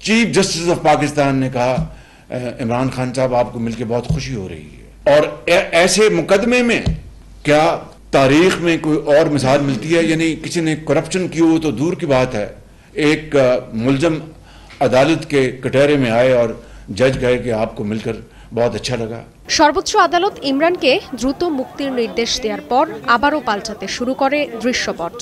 Chief justice of Pakistan ने कहा इमरान खान साहब आपको मिलकर बहुत खुशी हो रही है, और ऐसे मुकदमे में क्या तारीख में कोई और मिसाल मिलती है? यानी किसी ने करप्शन की हो तो दूर की बात है, एक मुलजम अदालत के कटहरे में आए और जज कहे कि आपको मिलकर बहुत अच्छा लगा। সর্বোচ্চ আদালত ইমরানকে দ্রুত মুক্তির নির্দেশ দেওয়ার পর আবারও পাল্টাতে শুরু করে দৃশ্যপট।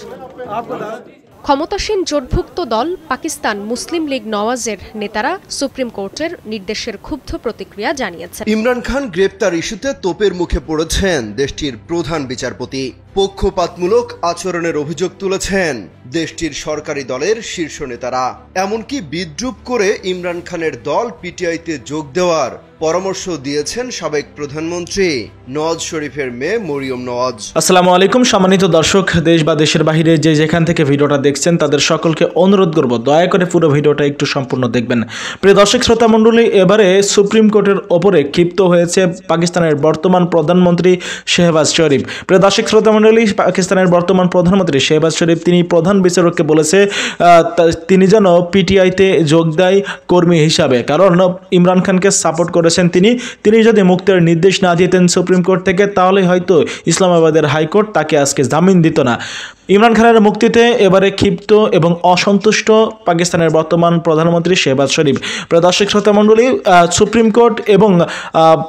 ক্ষমতাসীন জোটভুক্ত দল পাকিস্তান মুসলিম লীগ নওয়াজের নেতারা সুপ্রিম কোর্টের নির্দেশের ক্ষুব্ধ প্রতিক্রিয়া জানিয়েছেন। ইমরান খান গ্রেপ্তার ইস্যুতে তোপের মুখে পড়েছেন দেশটির প্রধান বিচারপতি। পক্ষপাতমূলক আচরণের অভিযোগ তুলেছেন দেশটির সরকারি দলের শীর্ষ নেতারা। এমনকি বিদ্রূপ করে ইমরান খানের দল পিটিআইতে যোগ দেওয়ার পরামর্শ দিয়েছেন সাবেক প্রধানমন্ত্রী নওয়াজ শরীফের মেয়ে মরিয়ম নওয়াজ। আসসালামু আলাইকুম সম্মানিত দর্শক, দেশ বা দেশের বাইরে যে যেখান থেকে ভিডিওটা দেখছেন তাদের সকলকে অনুরোধ করব দয়া করে পুরো ভিডিওটা একটু সম্পূর্ণ দেখবেন। প্রিয় দর্শক শ্রোতা মণ্ডলী, এবারে সুপ্রিম কোর্টের ওপরে ক্ষিপ্ত হয়েছে পাকিস্তানের বর্তমান প্রধানমন্ত্রী শেহবাজ শরীফ। প্রিয় দর্শক শ্রোতা মণ্ডলী, পাকিস্তানের বর্তমান প্রধানমন্ত্রী শেহবাজ শরীফ তিনি প্রধান বিচারককে বলেছে তিনি যেন পিটিআইতে যোগ দেয় কর্মী হিসাবে, কারণ ইমরান খানকে সাপোর্ট করেছেন তিনি যদি মুক্তির নির্দেশ না দিতেন সুপ্রিম কোর্ট থেকে তাহলে হয়তো ইসলামাবাদের হাইকোর্ট তাকে আজকে জামিন দিত না। ইমরান খানের মুক্তিতে এবারে ক্ষিপ্ত এবং অসন্তুষ্ট পাকিস্তানের বর্তমান প্রধানমন্ত্রী শেহবাজ শরীফ। প্রিয় দর্শক শ্রোতা মণ্ডলী, সুপ্রিম কোর্ট এবং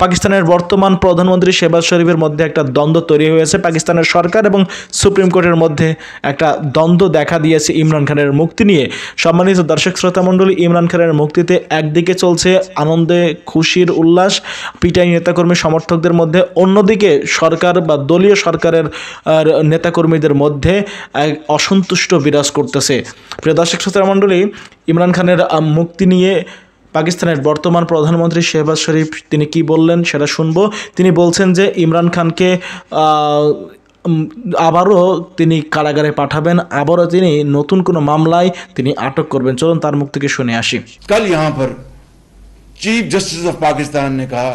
পাকিস্তানের বর্তমান প্রধানমন্ত্রী শেহবাজ শরীফের মধ্যে একটা দ্বন্দ্ব তৈরি হয়েছে। পাকিস্তানের সরকার এবং সুপ্রিম কোর্টের মধ্যে একটা দ্বন্দ্ব দেখা দিয়েছে ইমরান খানের মুক্তি নিয়ে। সম্মানিত দর্শক শ্রোতা মণ্ডলী, ইমরান খানের মুক্তিতে একদিকে চলছে আনন্দে খুশির উল্লাস পিটিআই নেতাকর্মী সমর্থকদের মধ্যে, অন্যদিকে সরকার বা দলীয় সরকারের নেতাকর্মীদের মধ্যে অসন্তুষ্ট বিরাজ করতেছে। প্রিয় দর্শক শ্রোতা মণ্ডলী, ইমরান খানের মুক্তি নিয়ে পাকিস্তানের বর্তমান প্রধানমন্ত্রী শেহবাজ শরীফ তিনি কি বললেন সেটা শুনবো। তিনি বলছেন যে ইমরান খানকে আবারও তিনি কারাগারে পাঠাবেন, আবারও তিনি নতুন কোনো মামলায় তিনি আটক করবেন। চলুন তার মুখ থেকে শুনে আসি। कल यहाँ पर चीफ जस्टिस ऑफ पाकिस्तान ने कहा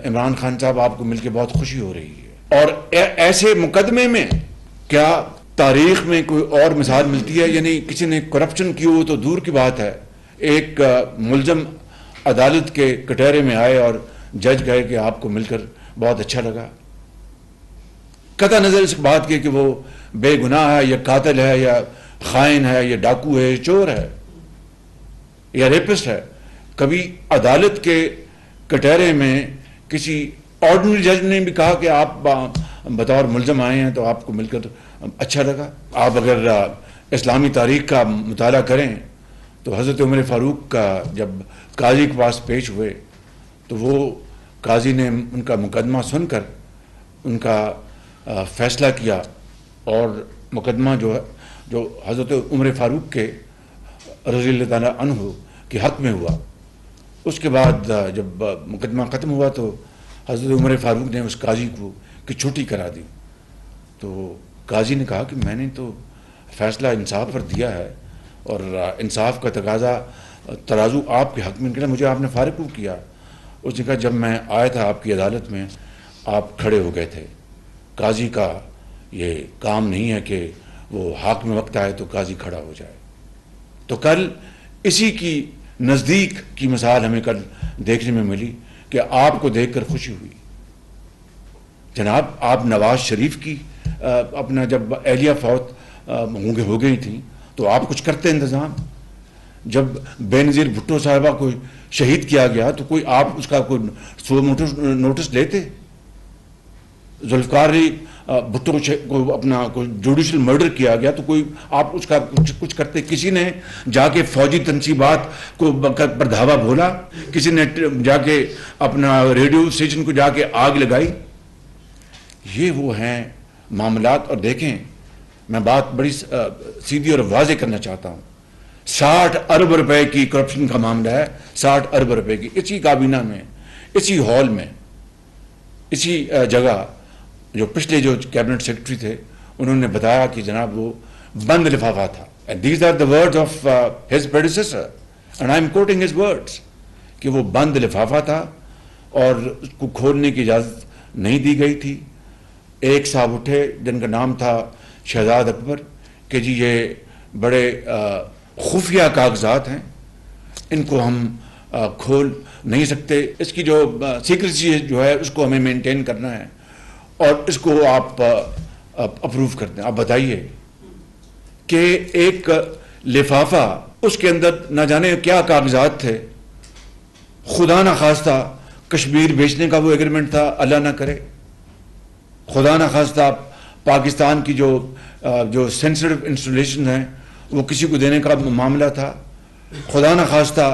इमरान खान साहब आपको मिलकर बहुत खुशी हो रही है, और ऐसे मुकदमे में क्या तारीख में कोई और मिसाल मिलती है? यानी किसी ने करप्शन की हो तो दूर की बात है, एक मुलजम अदालत के कटहरे में आए और जज कहे कि आपको मिलकर बहुत अच्छा लगा। कतई नजर इस बात की कि वो बेगुनाह है या कातिल है या खाइन है या डाकू है, चोर है या रेपिस्ट है। कभी अदालत के कटहरे में किसी ऑर्डिनरी जज ने भी कहा कि आप बतौर मुलजम आए हैं तो आपको मिलकर अच्छा लगा। आप अगर इस्लामी तारीख का मुताला करें तो हज़रत उमर फ़ारूक का जब काजी के पास पेश हुए तो वो काजी ने उनका मुकदमा सुनकर उनका फैसला किया, और मुकदमा जो है जो हज़रत उमर फ़ारूक के रज़ी अल्लाह तआला अन्हु के हक़ में हुआ। उसके बाद जब मुकदमा ख़त्म हुआ तो हज़रत उमर फ़ारूक ने उस काजी को की छुट्टी करा दी। तो काजी ने कहा कि मैंने तो फ़ैसला इंसाफ पर दिया है और इंसाफ का तकाजा तराजू आपके हक़ में निकला, मुझे आपने फ़ारिग क्यों किया? उसने कहा जब मैं आया था आपकी अदालत में आप खड़े हो गए थे। काजी का ये काम नहीं है कि वो हाकिम वक्त आए तो काजी खड़ा हो जाए। तो कल इसी की नज़दीक की मिसाल हमें कल देखने में मिली कि आपको देखकर खुशी हुई। जनाब, आप नवाज शरीफ की अपना जब एहलिया फौत हो गई थी तो आप कुछ करते इंतज़ाम। जब बेनज़ीर भुट्टो साहिबा को शहीद किया गया तो कोई आप उसका कोई नोटिस लेते? जुल्फ़िकार अली भुट्टो को अपना कोई जुडिशल मर्डर किया गया तो कोई आप उसका कुछ करते? किसी ने जाके फौजी तनसीबात को पर धावा बोला? किसी ने जाके अपना रेडियो स्टेशन को जाके आग लगाई? ये वो हैं मामलात। और देखें, मैं बात बड़ी सीधी और वाज़ेह करना चाहता हूँ, 60 अरब रुपए की करप्शन का मामला है, 60 अरब रुपए की। इसी काबीना में, इसी हॉल में, इसी जगह जो पिछले जो कैबिनेट सेक्रेटरी थे उन्होंने बताया कि जनाब वो बंद लिफाफा था। And these are the words of his predecessor and I am quoting his words कि वो बंद लिफाफा था और उसको खोलने की इजाज़त नहीं दी गई थी। एक साहब उठे जिनका नाम था शहजाद अकबर कि जी ये बड़े खुफिया कागजात हैं, इनको हम खोल नहीं सकते। इसकी जो सीक्रेसी जो है उसको हमें मेंटेन करना है और इसको आप अप्रूव करते हैं। आप बताइए कि एक लिफाफा, उसके अंदर न जाने क्या कागजात थे, खुदा ना खास्ता कश्मीर बेचने का वो एग्रीमेंट था, अल्लाह ना करे, खुदा ना खास्ता पाकिस्तान की जो सेंसिटिव इंस्टॉलेशन है वो किसी को देने का मामला था, खुदा न खास्ता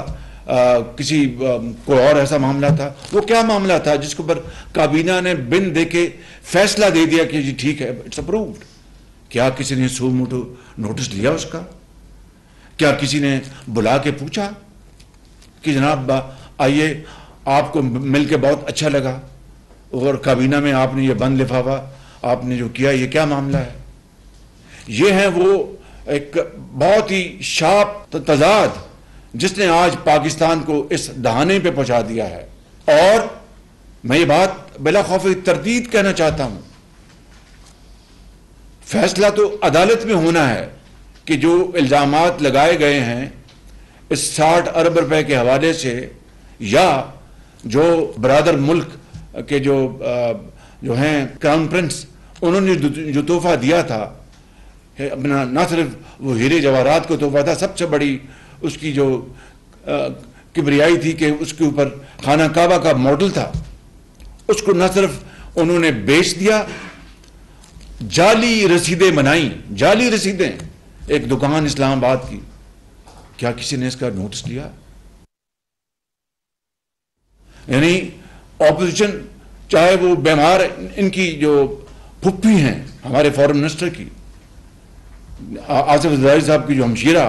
किसी कोई और ऐसा मामला था। वो क्या मामला था जिसके ऊपर काबीना ने बिन दे के फैसला दे दिया कि जी ठीक है, इट्स अप्रूव्ड? क्या किसी ने सू मोटो नोटिस लिया उसका? क्या किसी ने बुला के पूछा कि जनाब आइए, आपको मिलके बहुत अच्छा लगा और काबीना में आपने ये बंद लिफाफा आपने जो किया, ये क्या मामला है? ये है वो एक बहुत ही शार्प तजाद जिसने आज पाकिस्तान को इस दहाने पे पहुंचा दिया है। और मैं ये बात बिला खौफ तरदीद कहना चाहता हूं, फैसला तो अदालत में होना है कि जो इल्जामात लगाए गए हैं इस 60 अरब रुपए के हवाले से, या जो बरादर मुल्क के जो हैं क्राउन प्रिंस, उन्होंने जो तोहफा दिया था अपना, ना सिर्फ वो हीरे जवाहरात को तोहफा था, सबसे बड़ी उसकी जो किबरियाई थी कि उसके ऊपर खाना काबा का मॉडल था, उसको ना सिर्फ उन्होंने बेच दिया, जाली रसीदें बनाई, जाली रसीदें, एक दुकान इस्लामाबाद की। क्या किसी ने इसका नोटिस लिया? यानी ऑपोजिशन, चाहे वो बीमार इनकी जो फुप्पी हैं हमारे फॉरेन मिनिस्टर की, आसिफ जरदारी साहब की जो हमशीरा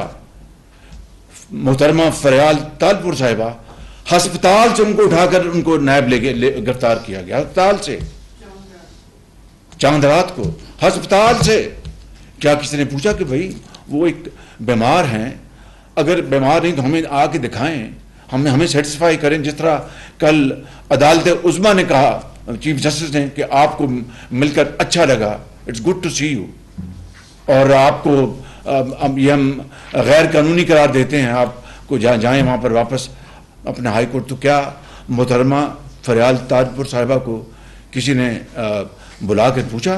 मोहतरमा फरियाल तालपुर साहिबा, हस्पताल से उनको उठाकर उनको नायब गिरफ्तार किया गया, अस्पताल से, चांद रात को अस्पताल से। क्या किसी ने पूछा कि भाई वो एक बीमार हैं, अगर बीमार नहीं तो हमें आके दिखाएं, हमें सेटिस्फाई करें, जिस तरह कल अदालत उज़्मा ने कहा, चीफ जस्टिस ने, कि आपको मिलकर अच्छा लगा, it's good to see you, और आपको ये हम गैर कानूनी करार देते हैं, आपको जाएं वहाँ पर वापस अपने हाई कोर्ट। तो क्या मोहतरमा फरियाल ताजपुर साहिबा को किसी ने बुला कर पूछा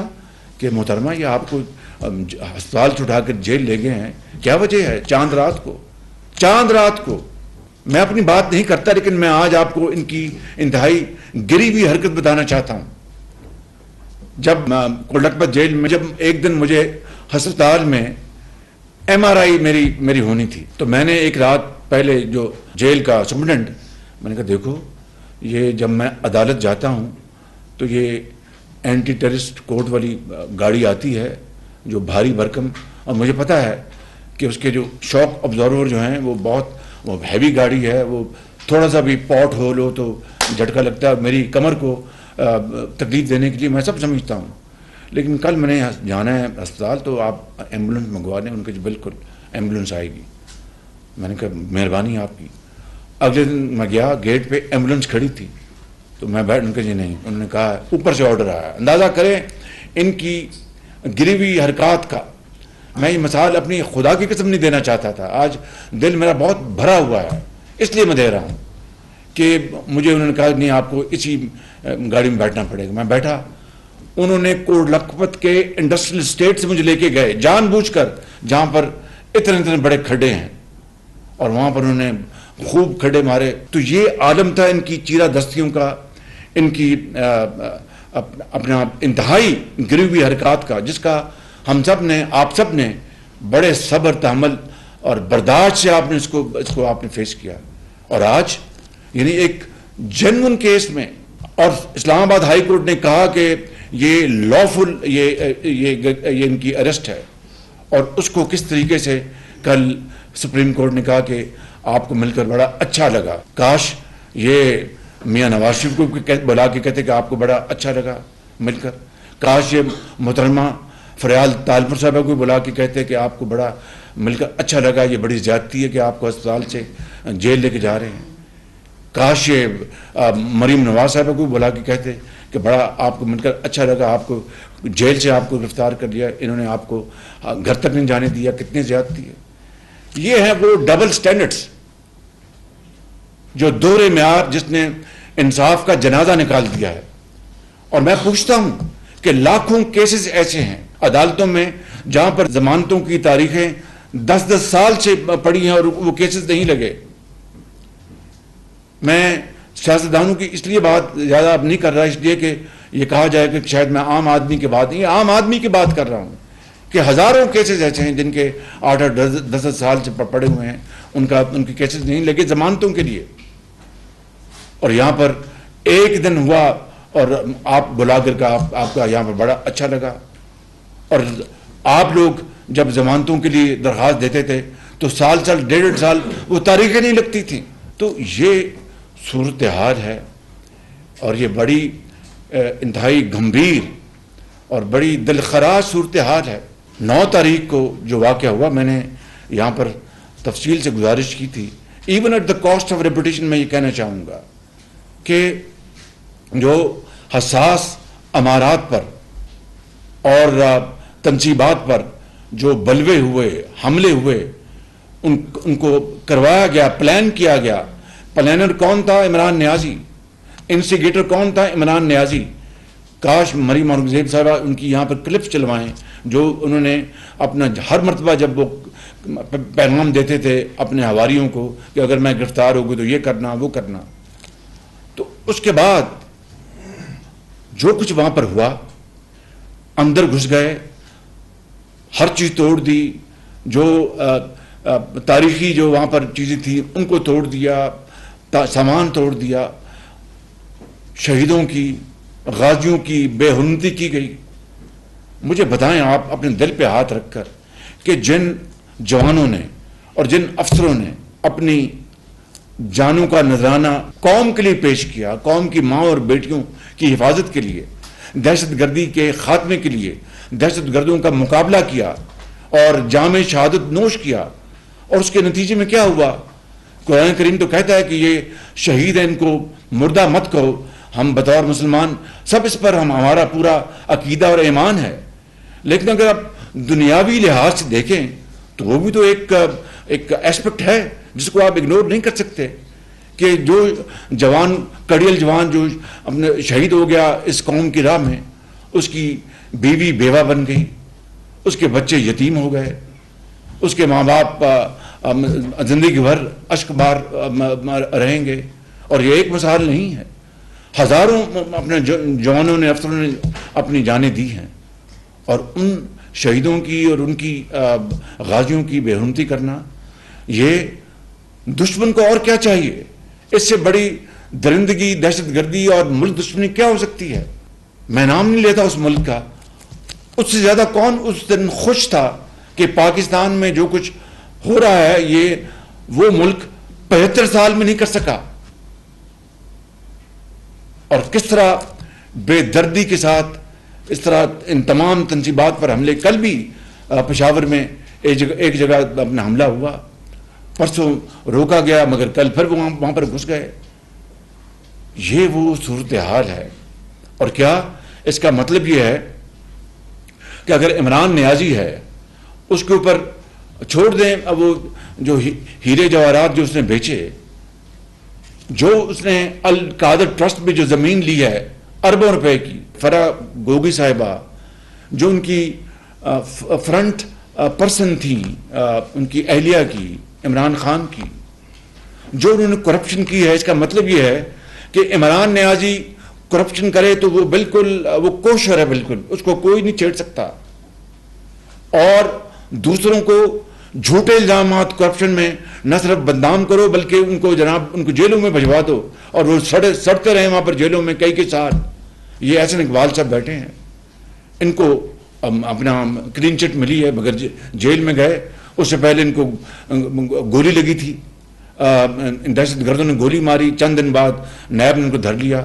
कि मोहतरमा ये आपको अस्पताल से उठाकर जेल ले गए हैं, क्या वजह है? चांद रात को मैं अपनी बात नहीं करता, लेकिन मैं आज आपको इनकी इंतहाई गिरी हुई हरकत बताना चाहता हूं। जब कोलकता जेल में, जब एक दिन मुझे अस्पताल में MRI मेरी होनी थी, तो मैंने एक रात पहले जो जेल का सुपरडेंट, मैंने कहा देखो, ये जब मैं अदालत जाता हूं तो ये एंटी टेररिस्ट कोर्ट वाली गाड़ी आती है जो भारी भरकम, और मुझे पता है कि उसके जो शॉक ऑब्जर्वर जो हैं वो हैवी गाड़ी है, वो थोड़ा सा भी पॉट होल हो तो झटका लगता है, मेरी कमर को तकलीफ देने के लिए, मैं सब समझता हूँ। लेकिन कल मैंने जाना है अस्पताल, तो आप एम्बुलेंस मंगवा दें। उनके जो बिल्कुल एम्बुलेंस आएगी। मैंने कहा मेहरबानी आपकी। अगले दिन मैं गया, गेट पे एम्बुलेंस खड़ी थी, तो मैं बैठ, उनके जी नहीं, उन्होंने कहा ऊपर से ऑर्डर आया। अंदाज़ा करें इनकी गिरी हुई हरकत का। मैं ये मिसाल अपनी खुदा की कसम नहीं देना चाहता था, आज दिल मेरा बहुत भरा हुआ है, इसलिए मैं दे रहा हूँ कि मुझे उन्होंने कहा नहीं, आपको इसी गाड़ी में बैठना पड़ेगा। मैं बैठा, उन्होंने कोट लखपत के इंडस्ट्रियल स्टेट से मुझे लेके गए जानबूझकर, जहाँ पर इतने बड़े खड्डे हैं, और वहाँ पर उन्होंने खूब खड्डे मारे। तो ये आलम था इनकी चीरा दस्तियों का, इनकी अपना इंतहाई गिरी हुई हरकत का, जिसका हम सब ने, आप सब ने बड़े सब्र, तहम्मुल और बर्दाश्त से आपने इसको आपने फेस किया। और आज यानी एक जेन्युइन केस में, और इस्लामाबाद हाई कोर्ट ने कहा कि ये लॉफुल ये इनकी अरेस्ट है, और उसको किस तरीके से कल सुप्रीम कोर्ट ने कहा कि आपको मिलकर बड़ा अच्छा लगा। काश ये मियां नवाज शरीफ को बुला के कहते कि आपको बड़ा अच्छा लगा मिलकर। काश ये मोहतरमा फरियाल तालपुर साहब को बुला के कहते कि आपको बड़ा मिलकर अच्छा लगा, ये बड़ी ज्यादती है कि आपको अस्पताल से जेल लेके जा रहे हैं। काश ये मरीम नवाज साहब को बुला के कहते कि बड़ा आपको मिलकर अच्छा लगा, आपको जेल से आपको गिरफ्तार कर लिया, इन्होंने आपको घर तक नहीं जाने दिया, कितनी ज्यादती है। ये है वो डबल स्टैंडर्ड्स जो दोहरे म्यार जिसने इंसाफ का जनाजा निकाल दिया है। और मैं पूछता हूं कि लाखों केसेस ऐसे हैं अदालतों में जहां पर जमानतों की तारीखें 10-10 साल से पड़ी हैं और वो केसेस नहीं लगे। मैं सियासतदानों की इसलिए बात ज्यादा अब नहीं कर रहा इसलिए कि ये कहा जाए कि शायद मैं आम आदमी की बात नहीं, आम आदमी की बात कर रहा हूं कि हजारों केसेस ऐसे हैं जिनके 8-10 साल से पड़े हुए हैं, उनके केसेस नहीं लगे जमानतों के लिए। और यहां पर एक दिन हुआ और आप बुलाकर का आपका यहां पर बड़ा अच्छा लगा। और आप लोग जब जमानतों के लिए दरखास्त देते थे तो साल 1.5 साल वो तारीखें नहीं लगती थी। तो ये सूरत हाल है और ये बड़ी इंतहाई गंभीर और बड़ी दिलखराज सूरत हाल है। 9 तारीख को जो वाक़या हुआ, मैंने यहाँ पर तफसील से गुजारिश की थी। Even at the cost of reputation मैं ये कहना चाहूँगा कि जो हसास अमारात पर और तंसीबात पर जो बलवे हुए, हमले हुए, उनको करवाया गया, प्लान किया गया। प्लानर कौन था? इमरान नियाजी। इंस्टिगेटर कौन था? इमरान नियाजी। काश मरीम औरंगजेब साहबा उनकी यहाँ पर क्लिप्स चलवाएं जो उन्होंने अपना हर मरतबा जब वो पैगाम देते थे अपने हवारियों को कि अगर मैं गिरफ्तार होगी तो ये करना वो करना। तो उसके बाद जो कुछ वहां पर हुआ, अंदर घुस गए, हर चीज तोड़ दी, जो तारीखी जो वहां पर चीजें थी उनको तोड़ दिया, सामान तोड़ दिया, शहीदों की, गाजियों की बेहुरमती की गई। मुझे बताएं आप अपने दिल पे हाथ रखकर कि जिन जवानों ने और जिन अफसरों ने अपनी जानों का नजराना कौम के लिए पेश किया, कौम की माँ और बेटियों की हिफाजत के लिए, दहशतगर्दी के खात्मे के लिए दहशतगर्दों का मुकाबला किया और जामे शहादत नोश किया, और उसके नतीजे में क्या हुआ? कुरान करीम तो कहता है कि ये शहीद है, इनको मुर्दा मत कहो। हम बतौर मुसलमान सब इस पर हमारा पूरा अकीदा और ईमान है। लेकिन अगर आप दुनियावी लिहाज से देखें तो वो भी तो एक एस्पेक्ट है जिसको आप इग्नोर नहीं कर सकते कि जो जवान, कड़ियल जवान जो अपने शहीद हो गया इस कौम की राह में, उसकी बीवी बेवा बन गई, उसके बच्चे यतीम हो गए, उसके माँ बाप जिंदगी भर अश्कबार रहेंगे। और ये एक मिसाल नहीं है, हजारों अपने जवानों ने, अफसरों ने अपनी जानें दी हैं। और उन शहीदों की और उनकी गाजियों की बेहुरमती करना, ये दुश्मन को और क्या चाहिए? इससे बड़ी दरिंदगी, दहशतगर्दी और मुल्क दुश्मनी क्या हो सकती है? मैं नाम नहीं लेता उस मुल्क का, उससे ज्यादा कौन उस दिन खुश था कि पाकिस्तान में जो कुछ हो रहा है ये वो मुल्क 75 साल में नहीं कर सका। और किस तरह बेदर्दी के साथ इस तरह इन तमाम तंसीबात पर हमले, कल भी पेशावर में एक जगह अपना हमला हुआ, परसों रोका गया मगर कल फिर वहां पर घुस गए। ये वो सूरत हाल है। और क्या इसका मतलब ये है कि अगर इमरान नियाजी है उसके ऊपर छोड़ दें, अब वो जो हीरे जवाहरात जो उसने बेचे, जो उसने अल कादर ट्रस्ट में जो जमीन ली है अरबों रुपए की, फरा गोगी साहिबा जो उनकी फ्रंट पर्सन थी, उनकी अहलिया की, इमरान खान की, जो उन्होंने करप्शन की है, इसका मतलब यह है कि इमरान नियाजी करप्शन करे तो वो बिल्कुल वो कोशर है, बिल्कुल उसको कोई नहीं छेड़ सकता। और दूसरों को झूठे इल्जामात करप्शन में न सिर्फ बदनाम करो बल्कि उनको जेलों में भिजवा दो और वो सड़ते रहे वहां पर जेलों में कई साल। ये एहसन इकबाल साहब बैठे हैं, इनको अपना क्लीन चिट मिली है मगर जेल में गए। उससे पहले इनको गोली लगी थी, दहशतगर्दों ने गोली मारी, चंद दिन बाद नैब ने उनको धर लिया।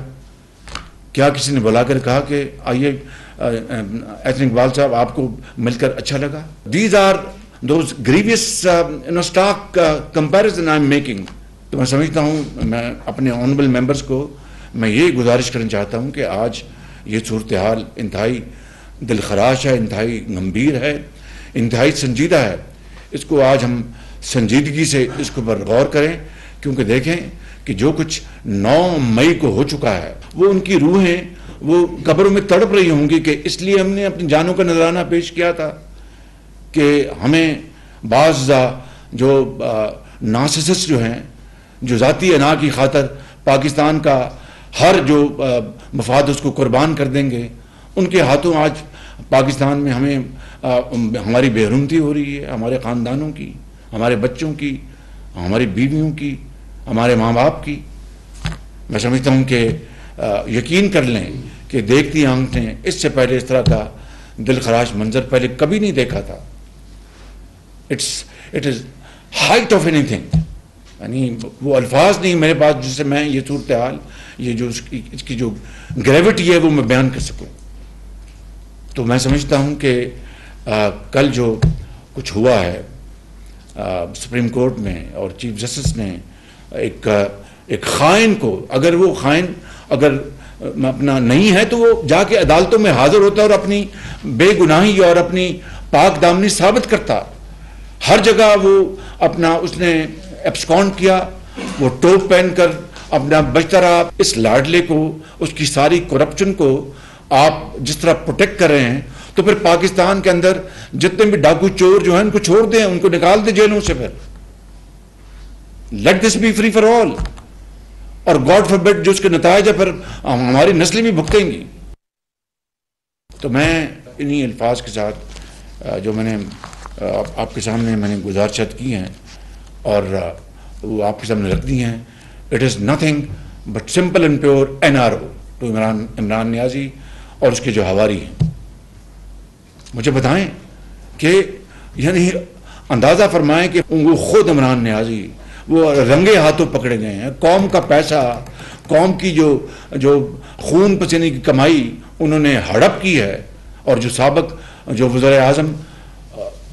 क्या किसी ने बुलाकर कहा कि आइए एहसन इकबाल साहब आपको मिलकर अच्छा लगा? These are those grievous stark comparison I'm making। तो मैं समझता हूँ, मैं अपने ऑनरेबल मेंबर्स को मैं ये गुजारिश करना चाहता हूँ कि आज ये सूरत हाल इंतहाई दिलखराश है, इंतहाई गंभीर है, इंतहाई संजीदा है। इसको आज हम संजीदगी से इसके ऊपर गौर करें क्योंकि देखें कि जो कुछ 9 मई को हो चुका है वो उनकी रूहें वो कब्रों में तड़प रही होंगी कि इसलिए हमने अपनी जानों का नजराना पेश किया था कि हमें बाज़ जो नार्सिसिस्ट जो हैं, जो ज़ाती अना की खातर पाकिस्तान का हर जो मफाद उसको कुर्बान कर देंगे, उनके हाथों आज पाकिस्तान में हमें हमारी बेहरुमती हो रही है, हमारे ख़ानदानों की, हमारे बच्चों की, हमारी बीवियों की, हमारे माँ बाप की। मैं समझता हूँ कि यकीन कर लें कि देखती आंख ने इससे पहले इस तरह का दिलखराश मंजर पहले कभी नहीं देखा था। It is height of anything, यानी वो अल्फाज नहीं मेरे पास जिससे मैं ये सूरत हाल, ये जो इसकी जो ग्रेविटी है वो मैं बयान कर सकूं। तो मैं समझता हूं कि कल जो कुछ हुआ है सुप्रीम कोर्ट में और चीफ जस्टिस ने एक खाइन को, अगर वो खाइन अगर अपना नहीं है तो वो जाके अदालतों में हाजिर होता है और अपनी बेगुनाही और अपनी पाक दामनी साबित करता। हर जगह वो अपना उसने एब्सकॉन्ड किया, वो टोप पहनकर अपना बचता रहा। इस लाडले को, उसकी सारी करप्शन को आप जिस तरह प्रोटेक्ट कर रहे हैं, तो फिर पाकिस्तान के अंदर जितने भी डाकू चोर जो हैं उनको छोड़ दें, उनको निकाल दें जेलों से। फिर let this B free for all, और गॉड फॉरबिड जो उसके नतायज है फिर हमारी नस्लें भी भुगतेंगी। तो मैं इन्हीं अल्फाज के साथ जो मैंने आपके सामने मैंने गुजारिशात की हैं और वो आपके सामने रख दी हैं, it is nothing but simple and pure NRO to Imran Niazi और उसके जो हवारी हैं। मुझे बताएं कि यानी अंदाज़ा फरमाएं कि वो खुद इमरान नियाज़ी वो रंगे हाथों पकड़े गए हैं। कौम का पैसा, कौम की जो खून पसीने की कमाई उन्होंने हड़प की है, और जो साबिक जो वज़ीर आज़म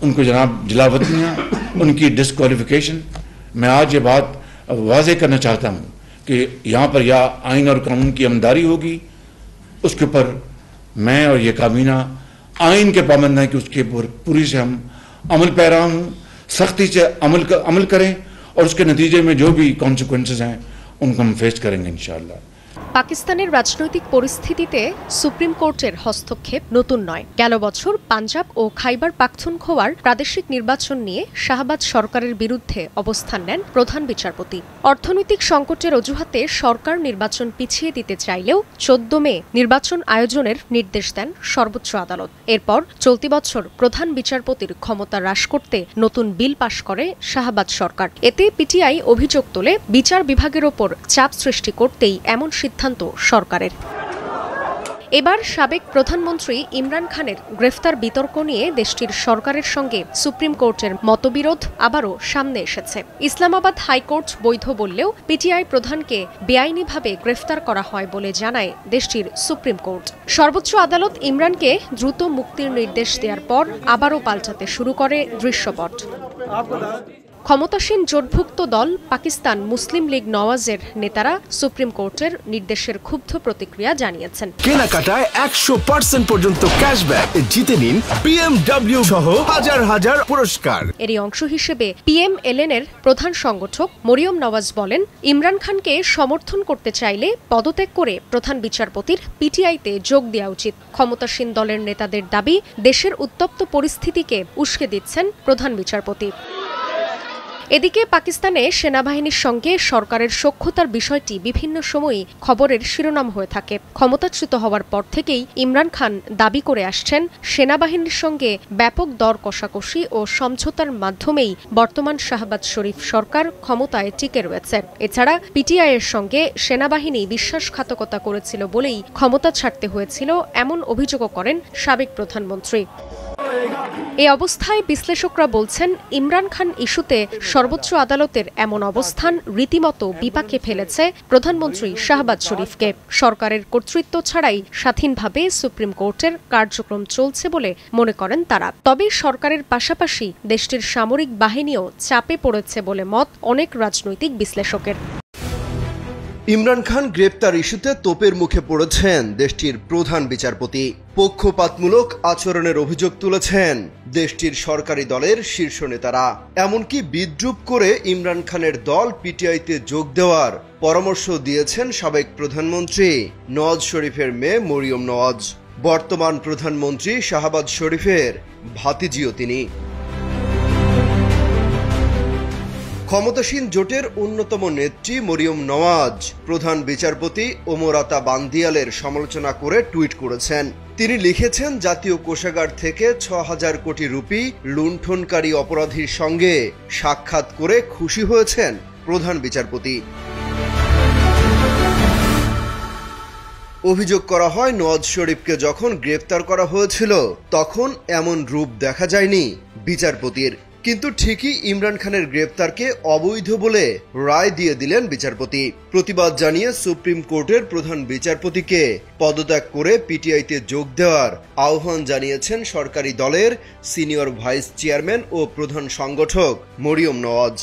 उनको जनाब जलावतनियाँ, उनकी डिस्क्वालिफिकेशन। मैं आज ये बात वाज़ेह करना चाहता हूँ कि यहाँ पर या आइन और कानून की अमदारी होगी, उसके ऊपर मैं और ये काबीना आइन के पाबंद हैं कि उसके पूरी से हम अमल पैरा हूँ, सख्ती से अमल करें और उसके नतीजे में जो भी कॉन्सिक्वेंसेस हैं उनको हम फेस करेंगे इंशाअल्लाह। পাকিস্তানের রাজনৈতিক পরিস্থিতিতে সুপ্রিম কোর্টের হস্তক্ষেপ নতুন নয়। গেল বছর পাঞ্জাব ও খাইবার পাখতুনখোয়ার প্রাদেশিক নির্বাচন নিয়ে শাহবাজ সরকারের বিরুদ্ধে অবস্থান নেন প্রধান বিচারপতি। অর্থনৈতিক সংকটের অজুহাতে সরকার নির্বাচন পিছিয়ে দিতে চাইলেও 14 মে নির্বাচন আয়োজনের নির্দেশ দেন সর্বোচ্চ আদালত। এরপর চলতি বছর প্রধান বিচারপতির ক্ষমতা হ্রাস করতে নতুন বিল পাশ করে শাহবাজ সরকার। এতে পিটিআই অভিযোগ তোলে বিচার বিভাগের ওপর চাপ সৃষ্টি করতেই এমন সিদ্ধান্ত সরকারের। এবার সাবেক প্রধানমন্ত্রী ইমরান খানের গ্রেফতার বিতর্ক নিয়ে দেশটির সরকারের সঙ্গে সুপ্রিম কোর্টের মতবিরোধ আবারও সামনে এসেছে। ইসলামাবাদ হাইকোর্ট বৈধ বললেও পিটিআই প্রধানকে বেআইনিভাবে গ্রেফতার করা হয় বলে জানায় দেশটির সুপ্রিম কোর্ট। সর্বোচ্চ আদালত ইমরানকে দ্রুত মুক্তির নির্দেশ দেওয়ার পর আবারও পাল্টাতে শুরু করে দৃশ্যপট। ক্ষমতাসীন জোটভুক্ত দল পাকিস্তান মুসলিম লীগ নওয়াজের নেতারা সুপ্রিম কোর্টের নির্দেশের ক্ষুব্ধ প্রতিক্রিয়া জানিয়েছেন। কেনাকাটায় 100% পর্যন্ত ক্যাশব্যাক জিতে নিন BMW সহ হাজার হাজার পুরস্কার। এরই অংশ হিসেবে PMLN এর প্রধান সংগঠক মরিয়ম নওয়াজ বলেন, ইমরান খানকে সমর্থন করতে চাইলে পদত্যাগ করে প্রধান বিচারপতির পিটিআইতে যোগ দেওয়া উচিত। ক্ষমতাসীন দলের নেতাদের দাবি, দেশের উত্তপ্ত পরিস্থিতিকে উস্কে দিচ্ছেন প্রধান বিচারপতি। এদিকে পাকিস্তানে সেনাবাহিনীর সঙ্গে সরকারের সখ্যতার বিষয়টি বিভিন্ন সময়ই খবরের শিরোনাম হয়ে থাকে। ক্ষমতাচ্যুত হওয়ার পর থেকেই ইমরান খান দাবি করে আসছেন, সেনাবাহিনীর সঙ্গে ব্যাপক দর কষাকষি ও সমঝোতার মাধ্যমেই বর্তমান শাহবাজ শরীফ সরকার ক্ষমতায় টিকে রয়েছে। এছাড়া পিটিআইয়ের সঙ্গে সেনাবাহিনী বিশ্বাসঘাতকতা করেছিল বলেই ক্ষমতা ছাড়তে হয়েছিল, এমন অভিযোগও করেন সাবেক প্রধানমন্ত্রী। এই অবস্থায় বিশ্লেষকরা বলছেন, ইমরান খান ইস্যুতে সর্বোচ্চ আদালতের এমন অবস্থান রীতিমতো বিপাকে ফেলেছে প্রধানমন্ত্রী শাহবাজ শরীফকে। সরকারের কর্তৃত্ব ছাড়াই স্বাধীনভাবে সুপ্রিম কোর্টের কার্যক্রম চলছে বলে মনে করেন তারা। তবে সরকারের পাশাপাশি দেশটির সামরিক বাহিনীও চাপে পড়েছে বলে মত অনেক রাজনৈতিক বিশ্লেষকের। ইমরান খান গ্রেপ্তার ইস্যুতে তোপের মুখে পড়েছেন দেশটির প্রধান বিচারপতি। পক্ষপাতমূলক আচরণের অভিযোগ তুলেছেন দেশটির সরকারি দলের শীর্ষ নেতারা। এমনকি বিদ্রূপ করে ইমরান খানের দল পিটিআইতে যোগ দেওয়ার পরামর্শ দিয়েছেন সাবেক প্রধানমন্ত্রী নওয়াজ শরীফের মেয়ে মরিয়ম নওয়াজ। বর্তমান প্রধানমন্ত্রী শাহবাজ শরীফের ভাতিজিও তিনি। ক্ষমতাসীন জোটের অন্যতম নেত্রী মরিয়ম নওয়াজ প্রধান বিচারপতি ওমর আতা বান্দিয়ালের সমালোচনা করে টুইট করেছেন। তিনি লিখেছেন, জাতীয় কোষাগার থেকে ৬,০০০ কোটি রুপি লুণ্ঠনকারী অপরাধীর সঙ্গে সাক্ষাৎ করে খুশি হয়েছেন প্রধান বিচারপতি। অভিযোগ করা হয়, নওয়াজ শরীফকে যখন গ্রেফতার করা হয়েছিল তখন এমন রূপ দেখা যায়নি বিচারপতির। কিন্তু ঠিকই ইমরান খানের গ্রেপ্তারকে অবৈধ বলে রায় দিয়ে দিলেন বিচারপতি। প্রতিবাদ জানিয়ে সুপ্রিম কোর্টের প্রধান বিচারপতিকে পদত্যাগ করে পিটিআইতে যোগ দেওয়ার আহ্বান জানিয়েছেন সরকারি দলের সিনিয়র ভাইস চেয়ারম্যান ও প্রধান সংগঠক মরিয়ম নওয়াজ।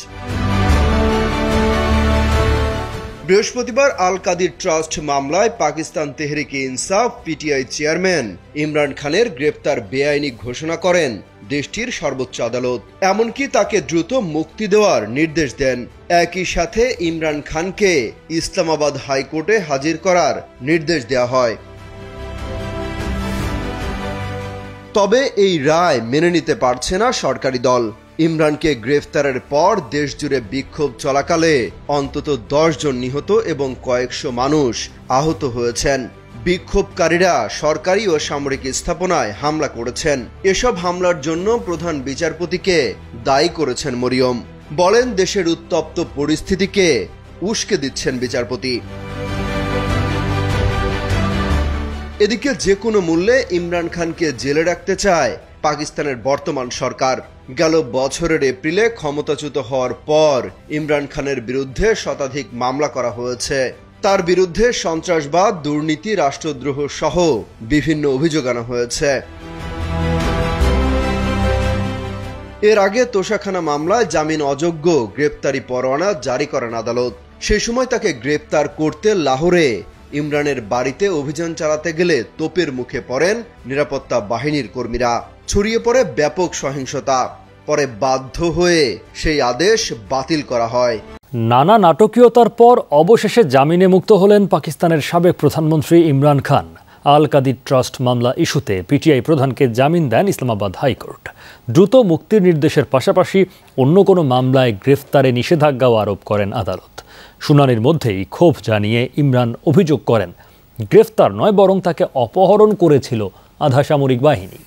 বৃহস্পতিবার আল কাদির ট্রাস্ট মামলায় পাকিস্তান তেহরিকে ইনসাফ পিটিআই চেয়ারম্যান ইমরান খানের গ্রেপ্তার বেআইনি ঘোষণা করেন দেশটির সর্বোচ্চ আদালত। এমনকি তাকে দ্রুত মুক্তি দেওয়ার নির্দেশ দেন। একই সাথে ইমরান খানকে ইসলামাবাদ হাইকোর্টে হাজির করার নির্দেশ দেওয়া হয়। তবে এই রায় মেনে নিতে পারছে না সরকারি দল। ইমরানকে গ্রেফতারের পর দেশজুড়ে বিক্ষোভ চলাকালে অন্তত 10 জন নিহত এবং কয়েকশো মানুষ আহত হয়েছেন। বিক্ষোভকারীরা সরকারি ও সামরিক স্থাপনায় হামলা করেছেন। এসব হামলার জন্য প্রধান বিচারপতিকে দায়ী করেছেন মরিয়ম। বলেন, দেশের উত্তপ্ত পরিস্থিতিকে উস্কে দিচ্ছেন বিচারপতি। এদিকে যে কোনো মূল্যে ইমরান খানকে জেলে রাখতে চায় পাকিস্তানের বর্তমান সরকার। গেল বছরের এপ্রিলে ক্ষমতাচ্যুত হওয়ার পর ইমরান খানের বিরুদ্ধে শতাধিক মামলা করা হয়েছে। তার বিরুদ্ধে সন্ত্রাসবাদ, দুর্নীতি, রাষ্ট্রদ্রোহ সহ বিভিন্ন অভিযোগ আনা হয়েছে। এর আগে তোষাখানা মামলায় জামিন অযোগ্য গ্রেপ্তারি পরোয়ানা জারি করেন আদালত। সেই সময় তাকে গ্রেপ্তার করতে লাহোরে ইমরানের বাড়িতে অভিযান চালাতে গেলে তোপের মুখে পড়েন নিরাপত্তা বাহিনীর কর্মীরা। ছড়িয়ে পড়ে ব্যাপক সহিংসতা। পরে বাধ্য হয়ে সেই আদেশ বাতিল করা হয়। নানা নাটকীয়তার পর অবশেষে জামিনে মুক্ত হলেন পাকিস্তানের সাবেক প্রধানমন্ত্রী ইমরান খান। আল কাদির ট্রাস্ট মামলা ইস্যুতে পিটিআই প্রধানকে জামিন দেন ইসলামাবাদ হাইকোর্ট। দ্রুত মুক্তির নির্দেশের পাশাপাশি অন্য কোনো মামলায় গ্রেফতারে নিষেধাজ্ঞাও আরোপ করেন আদালত। শুনানির মধ্যেই ক্ষোভ জানিয়ে ইমরান অভিযোগ করেন, গ্রেফতার নয় বরং তাকে অপহরণ করেছিল আধা সামরিক বাহিনী।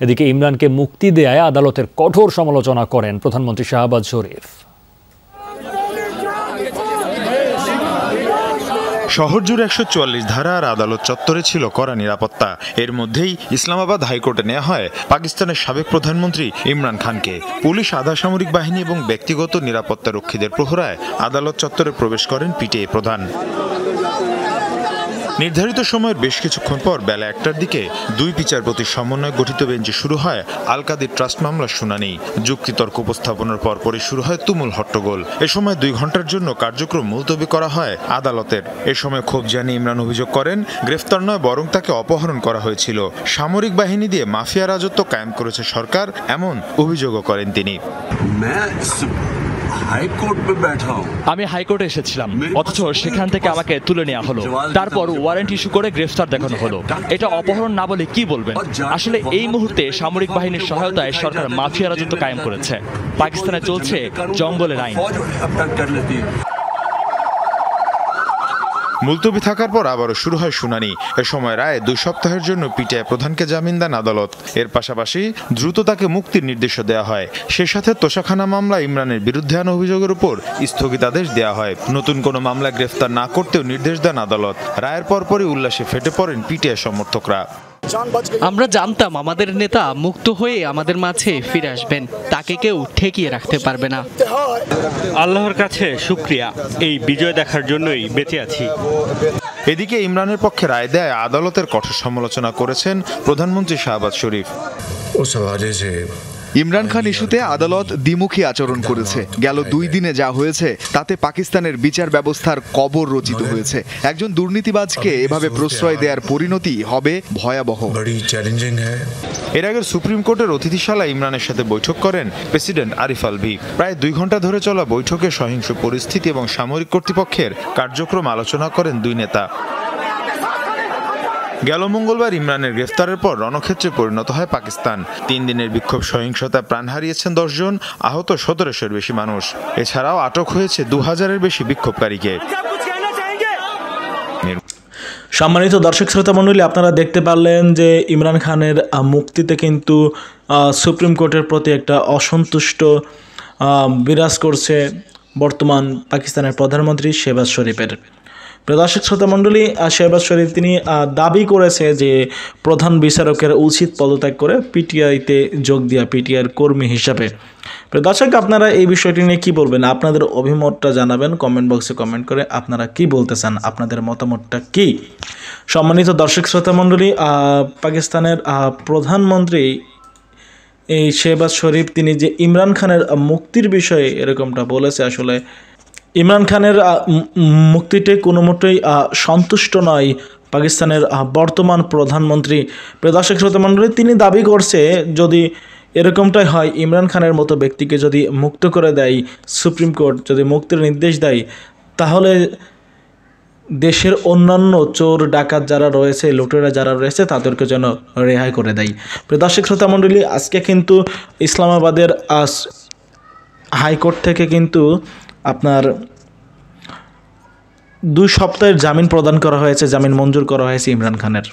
এদিকে ইমরানকে মুক্তি দেয়ায় আদালতের কঠোর সমালোচনা করেন প্রধানমন্ত্রী শাহবাজ শরীফ। শহর জুড়ে 144 ধারা আর আদালত চত্বরে ছিল কড়া নিরাপত্তা। এর মধ্যেই ইসলামাবাদ হাইকোর্টে নেওয়া হয় পাকিস্তানের সাবেক প্রধানমন্ত্রী ইমরান খানকে। পুলিশ, আধা সামরিক বাহিনী এবং ব্যক্তিগত নিরাপত্তা রক্ষীদের প্রহরায় আদালত চত্বরে প্রবেশ করেন পিটিআই প্রধান। নির্ধারিত সময়ের বেশ কিছুক্ষণ পর বেলা 1টার দিকে 2 বিচারপতির সমন্বয়ে গঠিত বেঞ্চে শুরু হয় আল কাদির ট্রাস্ট মামলার শুনানি। যুক্তিতর্ক উপস্থাপনের পরপরই শুরু হয় তুমুল হট্টগোল। এ সময় 2 ঘন্টার জন্য কার্যক্রম মুলতবি করা হয় আদালতের। এ সময় ক্ষোভ জানিয়ে ইমরান অভিযোগ করেন, গ্রেফতার নয় বরং তাকে অপহরণ করা হয়েছিল। সামরিক বাহিনী দিয়ে মাফিয়া রাজত্ব কায়েম করেছে সরকার, এমন অভিযোগও করেন তিনি। আমি হাইকোর্টে এসেছিলাম, অথচ সেখান থেকে আমাকে তুলে নেওয়া হলো। তারপর ওয়ারেন্ট ইস্যু করে গ্রেফতার দেখানো হলো। এটা অপহরণ না বলে কি বলবেন? আসলে এই মুহূর্তে সামরিক বাহিনীর সহায়তায় সরকার মাফিয়া রাজত্ব কায়েম করেছে। পাকিস্তানে চলছে জঙ্গলের আইন। মুলতবি থাকার পর আবারও শুরু হয় শুনানি। এ সময় রায়ে 2 সপ্তাহের জন্য পিটিআই প্রধানকে জামিন দেন আদালত। এর পাশাপাশি দ্রুত তাকে মুক্তির নির্দেশও দেওয়া হয়। সে সাথে তোষাখানা মামলা ইমরানের বিরুদ্ধে আনা অভিযোগের উপর স্থগিতাদেশ দেওয়া হয়। নতুন কোনো মামলা গ্রেফতার না করতেও নির্দেশ দেন আদালত। রায়ের পরপরই উল্লাসে ফেটে পড়েন পিটিআই সমর্থকরা। আমরা জানতাম আমাদের নেতা মুক্ত হয়ে আমাদের মাঝে ফিরে আসবেন, তাকে কেউ ঠেকিয়ে রাখতে পারবে না। আল্লাহর কাছে শুকরিয়া, এই বিজয় দেখার জন্যই বেঁচে আছি। এদিকে ইমরানের পক্ষে রায় দেয় আদালতের কঠোর সমালোচনা করেছেন প্রধানমন্ত্রী শাহবাজ শরীফ। ইমরান খান ইস্যুতে আদালত দ্বিমুখী আচরণ করেছে। গেল 2 দিনে যা হয়েছে তাতে পাকিস্তানের বিচার ব্যবস্থার কবর রচিত হয়েছে। একজন দুর্নীতিবাজকে এভাবে প্রশ্রয় দেওয়ার পরিণতি হবে ভয়াবহ। এর আগে সুপ্রিম কোর্টের অতিথিশালায় ইমরানের সাথে বৈঠক করেন প্রেসিডেন্ট আরিফ আলভি। প্রায় 2 ঘন্টা ধরে চলা বৈঠকে সহিংস পরিস্থিতি এবং সামরিক কর্তৃপক্ষের কার্যক্রম আলোচনা করেন দুই নেতা। গেল মঙ্গলবার ইমরানের গ্রেফতারের পর রণক্ষেত্রে পরিণত হয় পাকিস্তান। 3 দিনের বিক্ষোভ সহিংসতায় প্রাণ হারিয়েছেন 10 জন, আহত 1700-এর বেশি মানুষ। এছাড়াও আটক হয়েছে 2000-এর বেশি বিক্ষোভকারীকে। সম্মানিত দর্শক শ্রোতা মণ্ডলী, আপনারা দেখতে পারলেন যে ইমরান খানের মুক্তিতে কিন্তু সুপ্রিম কোর্টের প্রতি একটা অসন্তুষ্ট বিরাজ করছে বর্তমান পাকিস্তানের প্রধানমন্ত্রী শেহবাজ শরীফের। দর্শক শ্রোতা মণ্ডলী, শেহবাজ শরীফ তিনি দাবি করেছে যে প্রধান বিচারকের উচিত পদত্যাগ করে পিটিআইতে যোগ দেওয়া, পিটিআইয়ের কর্মী হিসাবে। দর্শক, আপনারা এই বিষয়টি নিয়ে কি বলবেন? আপনাদের অভিমতটা জানাবেন কমেন্ট বক্সে কমেন্ট করে। আপনারা কি বলতে চান? আপনাদের মতামতটা কি? সম্মানিত দর্শক শ্রোতা মণ্ডলী, পাকিস্তানের প্রধানমন্ত্রী এই শেহবাজ শরীফ তিনি যে ইমরান খানের মুক্তির বিষয়ে এরকমটা বলেছে, আসলে ইমরান খানের মুক্তিতে কোনো মতেই সন্তুষ্ট নয় পাকিস্তানের বর্তমান প্রধানমন্ত্রী। দর্শক শ্রোতা মণ্ডলী, তিনি দাবি করছে যদি এরকমটাই হয়, ইমরান খানের মতো ব্যক্তিকে যদি মুক্ত করে দেয় সুপ্রিম কোর্ট, যদি মুক্তির নির্দেশ দেয়, তাহলে দেশের অন্যান্য চোর ডাকাত যারা রয়েছে, লুটেরা যারা রয়েছে, তাদেরকে যেন রেহাই করে দেয়। দর্শক শ্রোতা মণ্ডলী, আজকে কিন্তু ইসলামাবাদের হাইকোর্ট থেকে কিন্তু আপনার 2 সপ্তাহের জামিন প্রদান করা হয়েছে, জামিন মঞ্জুর করা হয়েছে ইমরান খানের।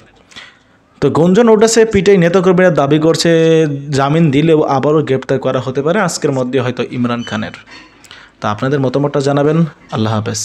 তো গুঞ্জন উঠেছে, পিটিআই নেতাকর্মীরা দাবি করছে জামিন দিলেও আবারও গ্রেপ্তার করা হতে পারে আজকের মধ্যে হয়তো ইমরান খানের। তা আপনাদের মতামতটা জানাবেন। আল্লাহ হাফেজ।